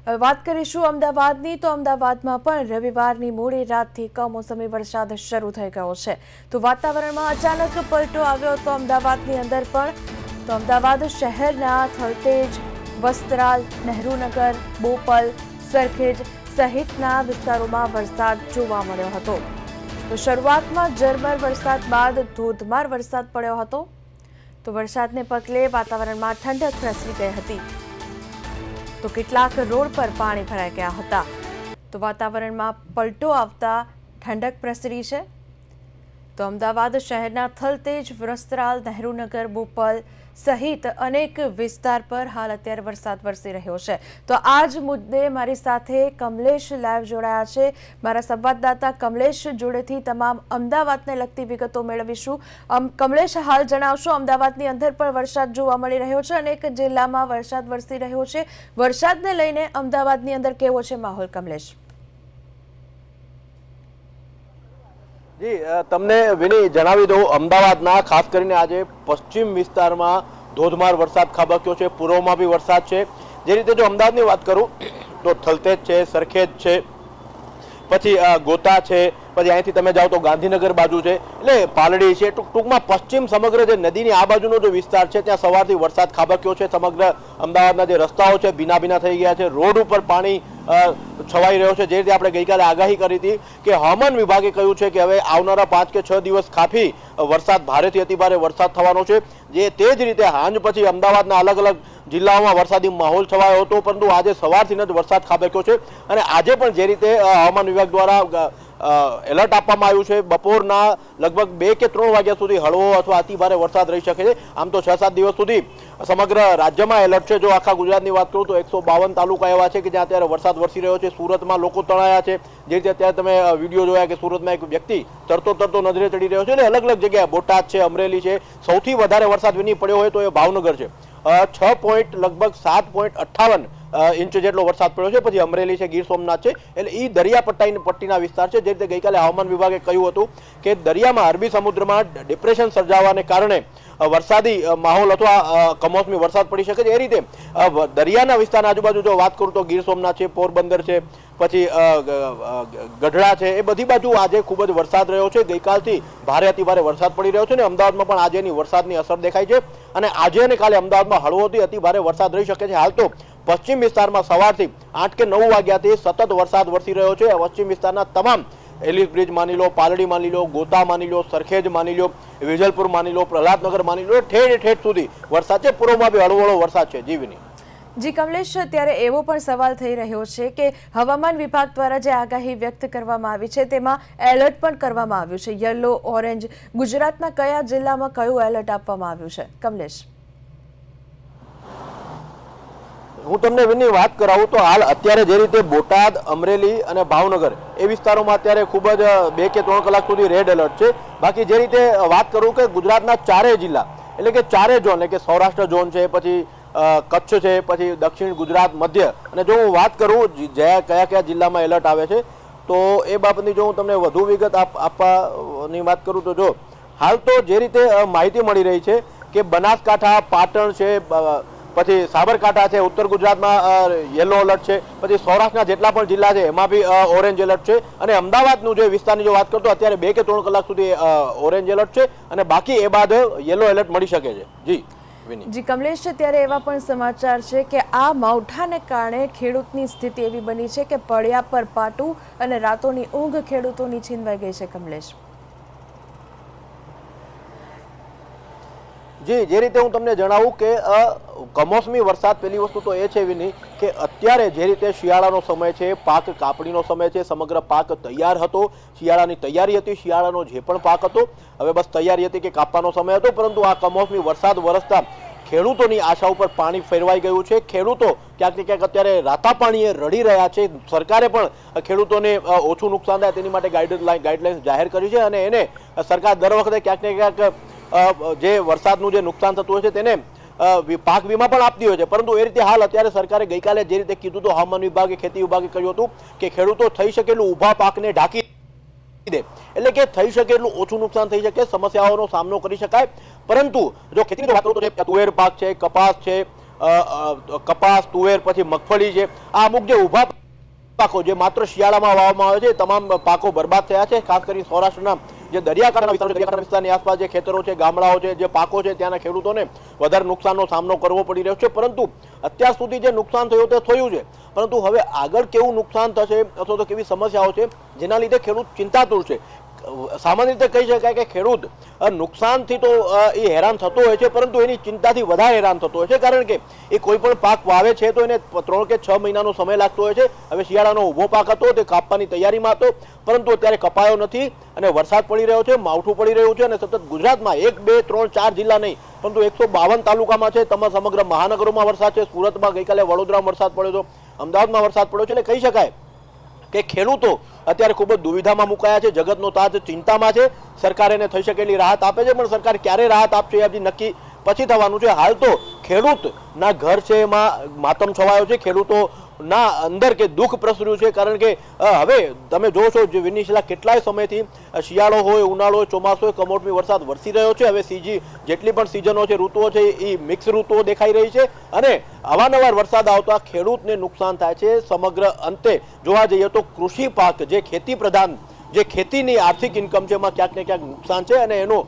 વાત કરીશું અમદાવાદની તો અમદાવાદમાં પણ રવિવારની મોડી રાતથી કમોસમી વરસાદ શરૂ થઈ ગયો છે તો વાતાવરણમાં અચાનક પલટો આવ્યો તો અમદાવાદની અંદર પણ તો અમદાવાદ શહેરના થલતેજ, વસ્ત્રાલ, નહેરુનગર, બોપલ, સરખેજ સહિતના વિસ્તારોમાં વરસાદ જોવા મળ્યો હતો તો શરૂઆતમાં ઝરમર વરસાદ બાદ ધોધમાર વરસાદ પડ્યો હતો તો વરસાદને પગલે વાતાવરણમાં ઠંડક પ્રસરી ગઈ હતી તો કેટલાક રોડ પર પાણી ભરાઈ ગયા હતા તો વાતાવરણમાં પલટો આવતા ઠંડક પ્રસરી છે તો અમદાવાદ શહેરના થલતેજ, વસ્ત્રાલ, નહેરુનગર, બોપલ સહિત અનેક વિસ્તાર પર હાલ અત્યારે વરસાદ વરસી રહ્યો છે તો આ જ મુદ્દે મારી સાથે કમલેશ લાઈવ જોડાયા છે। મારા સંવાદદાતા કમલેશ જોડેથી તમામ અમદાવાદને લગતી વિગતો મેળવીશું। કમલેશ, હાલ જણાવશો, અમદાવાદની અંદર પણ વરસાદ જોવા મળી રહ્યો છે, અનેક જિલ્લામાં વરસાદ વરસી રહ્યો છે, વરસાદને લઈને અમદાવાદની અંદર કેવો છે માહોલ કમલેશ? જી, તમને વિની જણાવી દઉં, અમદાવાદના ખાસ કરીને આજે પશ્ચિમ વિસ્તારમાં ધોધમાર વરસાદ ખાબક્યો છે, પૂર્વમાં બી વરસાદ છે। જે રીતે જો અમદાવાદની વાત કરું તો થલતેજ છે, સરખેજ છે, પછી ગોતા છે, પછી અહીંથી તમે જાઓ તો ગાંધીનગર બાજુ છે, એટલે પાલડી છે, ટૂંકમાં પશ્ચિમ સમગ્ર જે નદીની આ બાજુનો જે વિસ્તાર છે ત્યાં સવારથી વરસાદ ખાબક્યો છે। સમગ્ર અમદાવાદના જે રસ્તાઓ છે ભીના ભીના થઈ ગયા છે, રોડ ઉપર પાણી છવાઈ રહ્યો છે। જે રીતે આપણે ગઈકાલે આગાહી કરી હતી કે હવામાન વિભાગે કહ્યું છે કે હવે આવનારા 5 કે 6 દિવસ કાફી વરસાદ, ભારેથી અતિભારે વરસાદ થવાનો છે। જે તે જ રીતે હાંજ પછી અમદાવાદના અલગ અલગ જિલ્લાઓમાં વરસાદી માહોલ છવાયો હતો, પરંતુ આજે સવારથી જ વરસાદ ખાબક્યો છે અને આજે પણ જે રીતે હવામાન વિભાગ દ્વારા એલર્ટ આપવામાં આવ્યું છે, બપોરના લગભગ 2 કે 3 વાગ્યા સુધી હળવો અથવા અતિભારે વરસાદ રહી શકે છે। આમ તો 6-7 દિવસ સુધી સમગ્ર રાજ્યમાં એલર્ટ છે। જો આખા ગુજરાતની વાત કરું તો 152 તાલુકા એવા છે કે જ્યાં અત્યારે વરસાદ વરસી રહ્યો છે। સુરતમાં લોકો તણાયા છે, જે રીતે અત્યારે તમે વિડીયો જોયા કે સુરતમાં એક વ્યક્તિ તરતો નજરે ચડી રહ્યો છે। એટલે અલગ અલગ જગ્યાએ બોટાદ છે, અમરેલી છે, સૌથી વધારે વરસાદ વિની પડ્યો હોય તો એ ભાવનગર છે, 7.58 ઇંચ જેટલો વરસાદ પડ્યો છે। પછી અમરેલી છે, ગીર સોમનાથ છે, એટલે એ દરિયાપટ્ટીના વિસ્તાર છે। જે રીતે ગઈકાલે હવામાન વિભાગે કહ્યું હતું કે દરિયામાં, અરબી સમુદ્રમાં ડિપ્રેશન સર્જાવાને કારણે વરસાદી માહોલ અથવા કમોસમી વરસાદ પડી શકે છે। એ રીતે દરિયાના વિસ્તારના આજુબાજુ જો વાત કરું તો ગીર સોમનાથ છે, પોરબંદર છે, પછી ગઢડા છે, એ બધી બાજુ આજે ખૂબ જ વરસાદ રહ્યો છે। ગઈકાલથી ભારે અતિભારે વરસાદ પડી રહ્યો છે અને અમદાવાદમાં પણ આજેની વરસાદની અસર દેખાય છે અને આજે અને કાલે અમદાવાદમાં હળવોથી અતિભારે વરસાદ રહી શકે છે। હાલ તો પશ્ચિમ વિસ્તારમાં સવારથી 8 કે 9 વાગ્યાથી સતત વરસાદ વરસી રહ્યો છે। પશ્ચિમ વિસ્તારના તમામ એલિસ બ્રિજ માની લો, પાલડી માની લો, ગોતા માની લો, સરખેજ માની લો, વિજલપુર માની લો, પ્રહલાદનગર માની લો, ઠેઠ સુધી વરસાદ છે। પૂર્વમાં બી હળવો વરસાદ છે। જીવની જી કમલેશ, ત્યારે એવો પણ સવાલ થઈ રહ્યો છે કે હવામાન વિભાગ દ્વારા જે આગાહી વ્યક્ત કરવામાં આવી છે તેમાં એલર્ટ પણ કરવામાં આવ્યું છે, યલો, ઓરેન્જ, ગુજરાતના કયા જિલ્લામાં કયું એલર્ટ આપવામાં આવ્યું છે કમલેશ? હું તમને વિની વાત કરાવું તો હાલ અત્યારે જે રીતે બોટાદ, અમરેલી અને ભાવનગર એ વિસ્તારોમાં અત્યારે ખૂબ જ 2 કે 3 કલાક સુધી રેડ એલર્ટ છે। બાકી જે રીતે વાત કરું કે ગુજરાતના 4 જિલ્લા એટલે કે 4 ઝોન, એટલે કે સૌરાષ્ટ્ર ઝોન છે, પછી કચ્છ છે, પછી દક્ષિણ ગુજરાત, મધ્ય, અને જો હું વાત કરું કયા જિલ્લામાં એલર્ટ આવે છે તો એ બાબતની જો હું તમને વધુ વિગત આપવાની વાત કરું તો જો હાલ તો જે રીતે માહિતી મળી રહી છે કે બનાસકાંઠા, પાટણ છે, પછી સાબરકાંઠા છે, ઉત્તર ગુજરાતમાં યલો એલર્ટ છે, પછી સૌરાષ્ટ્રના જેટલા પણ જિલ્લા છે એમાં બી ઓરેન્જ એલર્ટ છે અને અમદાવાદનું જે વિસ્તારની જો વાત કરતો અત્યારે 2 કે 3 કલાક સુધી ઓરેન્જ એલર્ટ છે અને બાકી એ બાદ યલો એલર્ટ મળી શકે છે। જી કમલેશ, ત્યારે એવા પણ સમાચાર છે કે આ માવઠાને કારણે ખેડૂતની સ્થિતિ એવી બની છે કે પડ્યા પર પાટું અને રાતોની ઊંઘ ખેડૂતોની છીનવાઈ ગઈ છે કમલેશ। જી, જે રીતે હું તમને જણાવું કે કમોસમી વરસાદ, પહેલી વસ્તુ તો એ છે વિની કે અત્યારે જે રીતે શિયાળાનો સમય છે, પાક કાપણીનો સમય છે, સમગ્ર પાક તૈયાર હતો, શિયાળાની તૈયારી હતી, શિયાળાનો જે પણ પાક હતો હવે બસ તૈયારી હતી કે કાપવાનો સમય હતો, પરંતુ આ કમોસમી વરસાદ વરસતા ખેડૂતોની આશા ઉપર પાણી ફેરવાઈ ગયું છે। ખેડૂતો ક્યાંક ને ક્યાંક અત્યારે રાતા પાણીએ રડી રહ્યા છે। સરકારે પણ ખેડૂતોને ઓછું નુકસાન થાય તેની માટે ગાઈડલાઇન્સ જાહેર કરી છે અને એને સરકાર દર વખતે ક્યાંક ને ક્યાંક જે વરસાદનું જે નુકસાન થતું હોય છે તેને પાક વીમા પણ આપતી હોય છે, પરંતુ એ રીતે હાલ અત્યારે સરકારે ગઈકાલે જે રીતે કીધું તો હવામાન વિભાગે, ખેતી વિભાગે કહ્યું હતું કે ખેડૂતો થઈ શકેલું ઊભા પાકને ઢાંકી દે, એટલે કે થઈ શકે એટલું ઓછું નુકસાન થઈ શકે, સમસ્યાઓનો સામનો કરી શકાય। પરંતુ જો ખેતીની વાત કરું તો તુવેર પાક છે, કપાસ છે, કપાસ, તુવેર, પછી મગફળી છે, આ અમુક જે ઊભા પાકો જે માત્ર શિયાળામાં વાવવામાં આવે છે, તમામ પાકો બરબાદ થયા છે. ખાસ કરીને સૌરાષ્ટ્રના જે દરિયાકાંઠાના વિસ્તારો છે, દરિયાકાંઠા વિસ્તારની આસપાસ જે ખેતરો છે, ગામડાઓ છે, જે પાકો છે, ત્યાંના ખેડૂતોને વધારે નુકસાનનો સામનો કરવો પડી રહ્યો છે. પરંતુ અત્યાર સુધી જે નુકસાન થયું તે થયું છે, પરંતુ હવે આગળ કેવું નુકસાન થશે અથવા તો કેવી સમસ્યાઓ છે જેના લીધે ખેડૂત ચિંતાતુર છે. સામાન્ય રીતે કહી શકાય કે ખેડૂત નુકસાનથી તો એ હેરાન થતો હોય છે, પરંતુ એની ચિંતાથી વધારે હેરાન થતો હોય છે. કારણ કે એ કોઈ પણ પાક વાવે છે તો એને 3 કે 6 મહિનાનો સમય લાગતો હોય છે. હવે શિયાળાનો ઊભો પાક હતો, તે કાપવાની તૈયારીમાં હતો, પરંતુ અત્યારે કપાયો નથી અને વરસાદ પડી રહ્યો છે, માવઠું પડી રહ્યું છે અને સતત ગુજરાતમાં 1, 2, 3, 4 જિલ્લા નહીં પરંતુ 152 તાલુકામાં છે. સમગ્ર મહાનગરોમાં વરસાદ છે. સુરતમાં ગઈકાલે, વડોદરામાં વરસાદ પડ્યો હતો, અમદાવાદમાં વરસાદ પડ્યો છે. એટલે કહી શકાય કે ખેડૂતો અત્યારે ખૂબ જ દુવિધામાં મુકાયા છે. જગતનો તાજ ચિંતામાં છે. સરકાર એને થઈ શકેલી રાહત આપે છે, પણ સરકાર ક્યારે રાહત આપશે એ હજી નક્કી પછી થવાનું છે. હાલ તો ખેડૂતના ઘર છે એમાં માતમ છવાયો છે. ખેડૂતોના અંદર કે દુઃખ પ્રસર્યું છે. કારણ કે હવે તમે જોવો છો જે વિનિશલા કેટલાય સમયથી શિયાળો હોય, ઉનાળો હોય, ચોમાસું હોય, કમોસમી વરસાદ વરસી રહ્યો છે. હવે જેટલી પણ સિઝનો છે, ઋતુઓ છે, એ મિક્સ ઋતુઓ દેખાઈ રહી છે અને અવારનવાર વરસાદ આવતા ખેડૂતને નુકસાન થાય છે. સમગ્ર અંતે જોવા જઈએ તો કૃષિ પાક જે ખેતી પ્રધાન, જે ખેતીની આર્થિક ઇન્કમ છે, એમાં ક્યાંક ને ક્યાંક નુકસાન છે અને એનું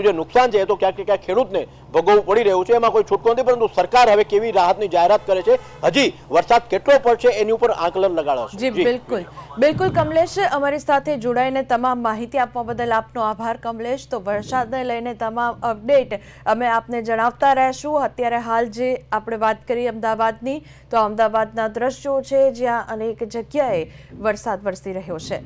જે નુકસાન છે એ તો ક્યાંક ને ક્યાંક ખેડૂતને ભોગવવું પડી રહ્યું છે. એમાં કોઈ છૂટકો નથી. પરંતુ સરકાર હવે કેવી રાહતની જાહેરાત કરે છે, હજી વરસાદ કેટલો પડશે એની ઉપર આકલન લગાડશે. જી બિલકુલ કમલેશ, અમારી સાથે જોડાઈને તમામ માહિતી આપવા બદલ આપનો આભાર કમલેશ. તો વરસાદને લઈને તમામ અપડેટ અમે આપને જણાવતા રહેશું. અત્યારે હાલ જે આપણે વાત કરી અમદાવાદની, તો અમદાવાદના દ્રશ્યો છે જ્યાં અનેક જગ્યાએ વરસાદ વરસી રહ્યો છે.